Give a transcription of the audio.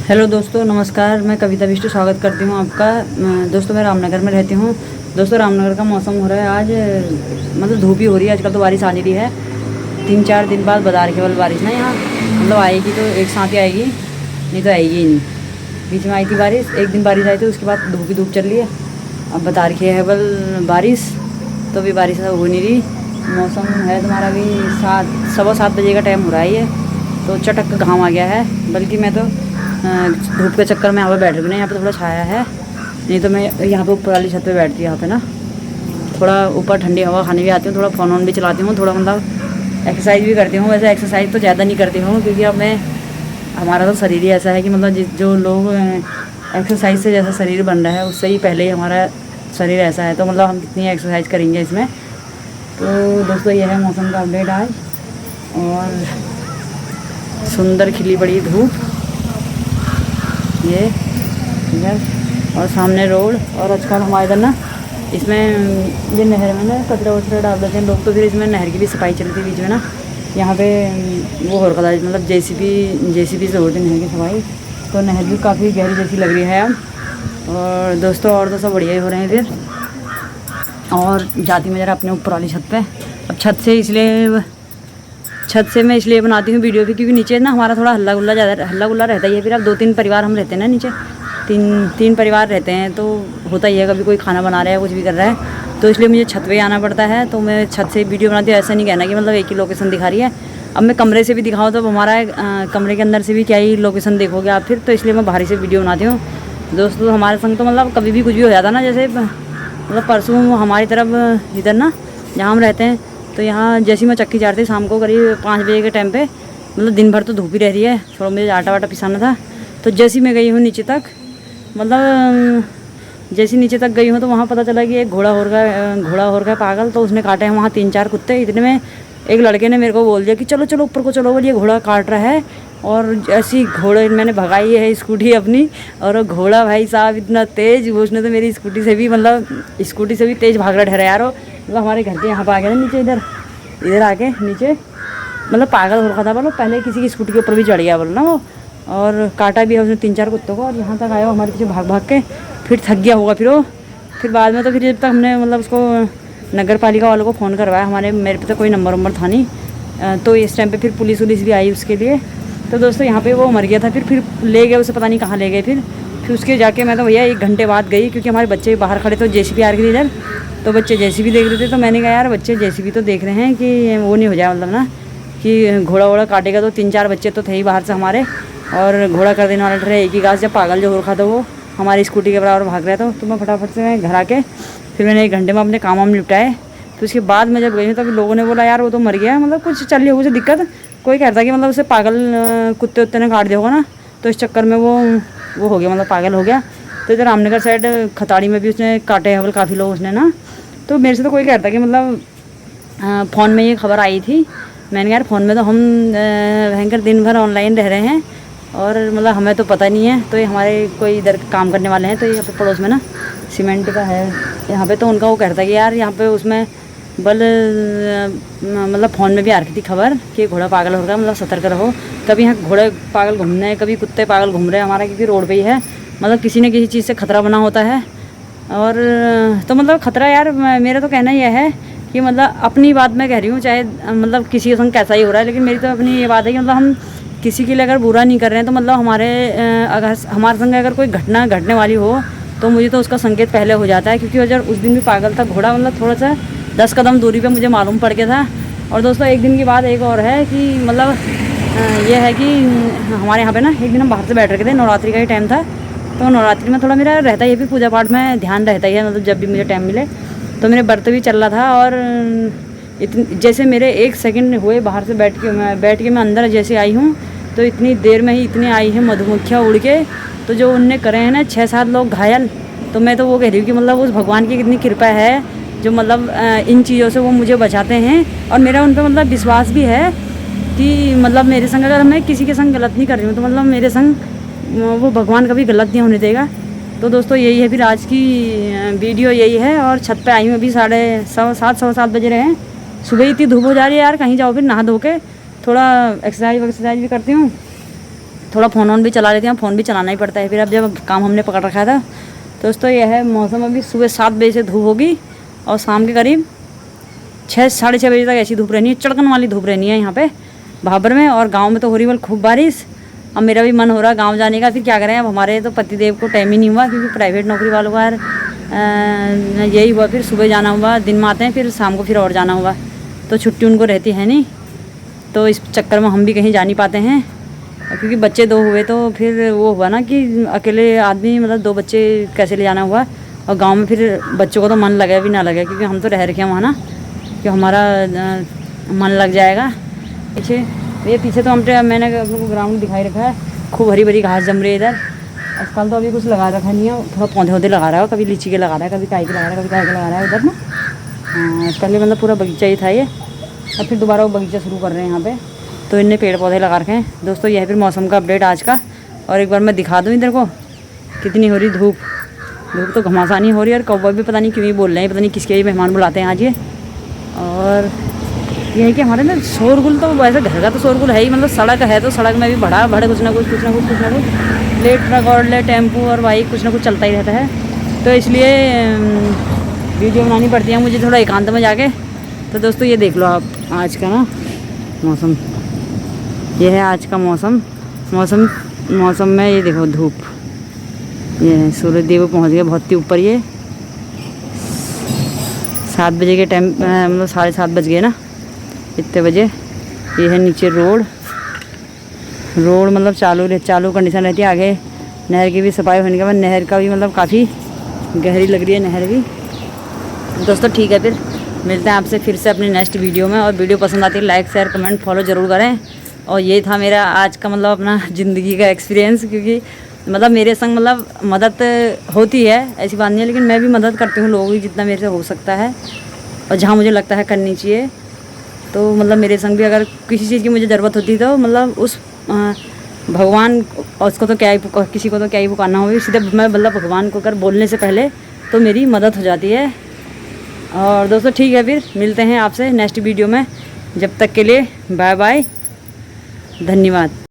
Hello दोस्तों, नमस्कार। मैं कविता बिष्टू स्वागत करती हूँ आपका। दोस्तों, मैं रामनगर में रहती हूँ। दोस्तों, रामनगर का मौसम हो रहा है आज, मतलब धूप ही हो रही है आजकल। तो बारिश आ नहीं रही है। 3-4 दिन बाद बता रही है बारिश ना यहाँ, मतलब आएगी तो एक साथ ही आएगी, नहीं तो आएगी ही नहीं। बीच में आई थी बारिश, एक दिन बारिश आई थी, उसके बाद धूप ही धूप चल रही है। अब बता रखी है बारिश, तो भी बारिश हो नहीं रही। मौसम है तुम्हारा भी 7, 7:15 बजे का टाइम हो रहा है ये, तो चटक का घाम आ गया है। बल्कि मैं तो धूप के चक्कर में यहाँ पे बैठ रही हूँ ना, यहाँ पे थोड़ा छाया है, नहीं तो मैं यहाँ पे ऊपर वाली छत पे बैठती हूँ। यहाँ पे ना थोड़ा ऊपर ठंडी हवा खाने भी आती हूँ, थोड़ा फ़ोन भी चलाती हूँ, थोड़ा मतलब एक्सरसाइज भी करती हूँ। वैसे एक्सरसाइज तो ज़्यादा नहीं करती हूँ, क्योंकि अब हमारा तो शरीर ही ऐसा है कि मतलब जो लोग एक्सरसाइज से जैसा शरीर बन रहा है, उससे ही पहले ही हमारा शरीर ऐसा है, तो मतलब हम कितनी एक्सरसाइज करेंगे इसमें। तो दोस्तों, यह है मौसम का अपडेट आज, और सुंदर खिली पड़ी धूप ये इधर, और सामने रोड। और आजकल हमारे इधर ना, इसमें ये नहर में ना कचरा वचरा डाल देते हैं लोग, तो फिर इसमें नहर की भी सफाई चलती है बीच में ना। यहाँ पे वो हो रखा था, मतलब जेसीबी से होती नहर की सफाई, तो नहर भी काफ़ी गहरी जैसी लग रही है अब। और दोस्तों, और तो सब बढ़िया ही हो रहे हैं फिर। और जाती मैं ज़रा अपने ऊपर वाली छत पे। अब छत से मैं इसलिए बनाती हूँ वीडियो भी, क्योंकि नीचे ना हमारा थोड़ा हल्ला गुल्ला रहता ही है। फिर अब 2-3 परिवार हम रहते हैं ना नीचे, तीन परिवार रहते हैं, तो होता ही है कभी कोई खाना बना रहा है, कुछ भी कर रहा है, तो इसलिए मुझे छत पे आना पड़ता है। तो मैं छत से वीडियो बनाती हूँ। ऐसा नहीं कहना कि मतलब एक ही लोकेशन दिखा रही है। अब मैं कमरे से भी दिखाऊँ तो हमारा कमरे के अंदर से भी क्या ही लोकेशन देखोगे आप फिर, तो इसलिए मैं बाहर से वीडियो बनाती हूँ। दोस्तों, हमारे संग तो मतलब कभी भी कुछ भी हो जाता ना, जैसे मतलब परसों हमारी तरफ इधर ना जहाँ हम रहते हैं, तो यहाँ जैसी मैं चक्की चाटती शाम को करीब 5 बजे के टाइम पे, मतलब दिन भर तो धूप ही रह रही है, थोड़ा मुझे आटा वाटा पिसाना था। तो जैसी मैं गई हूँ नीचे तक, मतलब जैसी नीचे तक गई हूँ, तो वहाँ पता चला कि एक घोड़ा हो रखा है पागल। तो उसने काटे हैं वहाँ 3-4 कुत्ते। इतने में एक लड़के ने मेरे को बोल दिया कि चलो चलो ऊपर को चलो, बोलिए घोड़ा काट रहा है। और ऐसी घोड़े मैंने भगाई है स्कूटी अपनी, और घोड़ा भाई साहब इतना तेज़, वो उसने तो मेरी स्कूटी से भी तेज़ भाग रहा ठहरा यार। मतलब हमारे घर के यहाँ पर आ गया ना नीचे, इधर आके नीचे, मतलब पागल हो रखा था। बोलो पहले किसी की स्कूटी के ऊपर भी चढ़ गया बोलो ना वो, और काटा भी है उसने 3-4 कुत्तों को। और यहाँ तक आया हमारे पीछे भाग भाग के, फिर थक गया होगा फिर बाद में तो फिर जब तक हमने मतलब उसको नगर पालिका वालों को फ़ोन करवाया, मेरे पे तो कोई नंबर था नहीं, तो इस टाइम पे फिर पुलिस भी आई उसके लिए। तो दोस्तों, यहाँ पे वो मर गया था। फिर ले गए उसे, पता नहीं कहाँ ले गए। फिर उसके जाके मैं तो भैया 1 घंटे बाद गई, क्योंकि हमारे बच्चे बाहर खड़े, तो जेसीबी आ रही थी इधर, तो बच्चे जेसीबी देख रहे थे। तो मैंने कहा यार बच्चे जेसीबी तो देख रहे हैं कि वो नहीं हो जाए, मतलब ना कि घोड़ा वोड़ा काटेगा। तो 3-4 बच्चे तो थे ही बाहर से हमारे, और घोड़ा कर देने वाला ठहरे एक ही घास। जब पागल जो हो रखा था वो हमारी स्कूटी के बराबर भाग रहा था, तो मैं फटाफट से घर आके फिर मैंने 1 घंटे में अपने काम वाम निपटाए। तो उसके बाद मैं जब गई तब लोगों ने बोला यार वो तो मर गया, मतलब कुछ चल रही होगी उसे दिक्कत। कोई कहता कि मतलब उसे पागल कुत्ते उत्ते ने काट दिया होगा ना, तो इस चक्कर में वो हो गया, मतलब पागल हो गया। तो इधर रामनगर साइड खताड़ी में भी उसने काटे हैं काफ़ी लोग उसने ना। तो मेरे से तो कोई कहता कि मतलब फ़ोन में ये खबर आई थी। मैंने यार फ़ोन में तो हम भयंकर दिन भर ऑनलाइन रह रहे हैं, और मतलब हमें तो पता नहीं है। तो ये हमारे कोई इधर काम करने वाले हैं, तो यहाँ पे पड़ोस में ना सीमेंट का है यहाँ पे, तो उनका वो कहता है कि यार यहाँ पे उसमें मतलब फ़ोन में भी आ रही थी खबर कि घोड़ा पागल हो रहा है, मतलब सतर्क रहो। कभी यहाँ घोड़े पागल घूम रहे हैं, कभी कुत्ते पागल घूम रहे हैं हमारा, क्योंकि रोड पे ही है, मतलब किसी न किसी चीज़ से खतरा बना होता है। और तो मतलब खतरा यार, मेरा तो कहना यह है कि मतलब अपनी बात मैं कह रही हूँ, चाहे मतलब किसी के संग कैसा ही हो रहा है, लेकिन मेरी तो अपनी ये बात है कि मतलब हम किसी के लिए अगर बुरा नहीं कर रहे हैं, तो मतलब अगर हमारे संग अगर कोई घटना घटने वाली हो, तो मुझे तो उसका संकेत पहले हो जाता है। क्योंकि अगर उस दिन भी पागल था घोड़ा, मतलब थोड़ा सा 10 कदम दूरी पे मुझे मालूम पड़ गया था। और दोस्तों, एक दिन की बात एक और है कि मतलब ये है कि हमारे यहाँ पे ना एक दिन हम बाहर से बैठ रखे थे, नवरात्रि का ही टाइम था। तो नवरात्रि में थोड़ा मेरा रहता है, ये भी पूजा पाठ में ध्यान रहता ही है, मतलब जब भी मुझे टाइम मिले। तो मेरे व्रत भी चल रहा था, और जैसे मेरे 1 सेकंड हुए बाहर से बैठ के मैं अंदर जैसे आई हूँ, तो इतनी देर में ही इतने आई हैं मधुमक्खियाँ उड़ के, तो जो उनने करे हैं ना 6-7 लोग घायल। तो मैं तो वो कह रही हूँ कि मतलब उस भगवान की कितनी कृपा है, जो मतलब इन चीज़ों से वो मुझे बचाते हैं। और मेरा उन पर मतलब विश्वास भी है कि मतलब मेरे संग अगर मैं किसी के संग गलत नहीं कर रही हूँ, तो मतलब मेरे संग वो भगवान कभी गलत नहीं होने देगा। तो दोस्तों, यही है फिर आज की वीडियो यही है। और छत पे आई हूँ अभी 7:30 बजे रहे हैं। सुबह इतनी धूप हो जा रही है यार, कहीं जाओ फिर नहा धो के थोड़ा एक्सरसाइज भी करती हूँ, थोड़ा फ़ोन ऑन भी चला लेती हूँ, फ़ोन भी चलाना ही पड़ता है फिर। अब जब काम हमने पकड़ रखा था तो दोस्तों यह है मौसम। अभी सुबह 7 बजे से धूप होगी और शाम के करीब 6 साढ़े 6 बजे तक ऐसी धूप रहनी है, चड़कन वाली धूप रहनी है यहाँ पे भाबर में। और गांव में तो हो रही बल खूब बारिश। अब मेरा भी मन हो रहा है गांव जाने का, फिर क्या करें। अब हमारे तो पतिदेव को टाइम ही नहीं हुआ क्योंकि प्राइवेट नौकरी वालों का यही हुआ, फिर सुबह जाना हुआ, दिन में आते हैं, फिर शाम को फिर और जाना हुआ, तो छुट्टी उनको रहती है नहीं। तो इस चक्कर में हम भी कहीं जा नहीं पाते हैं क्योंकि बच्चे 2 हुए तो फिर वो हुआ ना कि अकेले आदमी मतलब 2 बच्चे कैसे ले जाना हुआ। और गांव में फिर बच्चों को तो मन लगे भी ना लगे क्योंकि हम तो रह रखे हैं वहाँ ना, कि हमारा मन लग जाएगा। पीछे तो मैंने आप लोगों को ग्राउंड दिखाई रखा है, खूब हरी भरी घास जम रही है इधर। आजकल तो अभी कुछ लगा रखा नहीं है, थोड़ा पौधे लगा रहा है, कभी लीची के लगा रहा है, कभी काई के लगा रहा है, कभी काय के लगा रहा है उधर ना। पहले मतलब पूरा बगीचा ही था ये, और फिर दोबारा वो बगीचा शुरू कर रहे हैं यहाँ पे, तो इनने पेड़ पौधे लगा रखे हैं। दोस्तों यह फिर मौसम का अपडेट आज का। और एक बार मैं दिखा दूँ इधर को कितनी हो रही धूप तो घमासानी हो रही है। और कौवा भी पता नहीं क्यों ही बोल रहे हैं, पता नहीं किसके ही मेहमान बुलाते हैं आज ये। और ये है कि हमारे ना शोरगुल तो वैसे घर का तो शोरगुल है ही, मतलब सड़क है तो सड़क में भी भड़े कुछ ना कुछ ले ट्रक और ले टेम्पू और बाइक कुछ ना कुछ चलता ही रहता है। तो इसलिए वीडियो बनानी पड़ती है मुझे थोड़ा एकांत में जाके। तो दोस्तों ये देख लो आप आज का ना मौसम, ये है आज का मौसम में ये देखो धूप, ये है सूरज देव पहुँच गया बहुत ही ऊपर। ये 7 बजे के टाइम मतलब 7:30 बज गए ना, इतने बजे। ये है नीचे रोड मतलब चालू कंडीशन रहती है। आगे नहर की भी सफाई होने के बाद नहर का भी मतलब काफ़ी गहरी लग रही है नहर भी। दोस्तों ठीक है, फिर मिलते हैं आपसे फिर से अपनी नेक्स्ट वीडियो में। और वीडियो पसंद आती है लाइक शेयर कमेंट फॉलो ज़रूर करें। और ये था मेरा आज का मतलब अपना ज़िंदगी का एक्सपीरियंस, क्योंकि मतलब मेरे संग मतलब मदद होती है ऐसी बात नहीं है, लेकिन मैं भी मदद करती हूँ लोगों की जितना मेरे से हो सकता है और जहाँ मुझे लगता है करनी चाहिए। तो मतलब मेरे संग भी अगर किसी चीज़ की मुझे ज़रूरत होती है तो मतलब उस भगवान उसको तो क्या ही किसी को तो क्या ही पुकारना हो, सीधे मैं मतलब भगवान को अगर बोलने से पहले तो मेरी मदद हो जाती है। और दोस्तों ठीक है, फिर मिलते हैं आपसे नेक्स्ट वीडियो में। जब तक के लिए बाय बाय, धन्यवाद।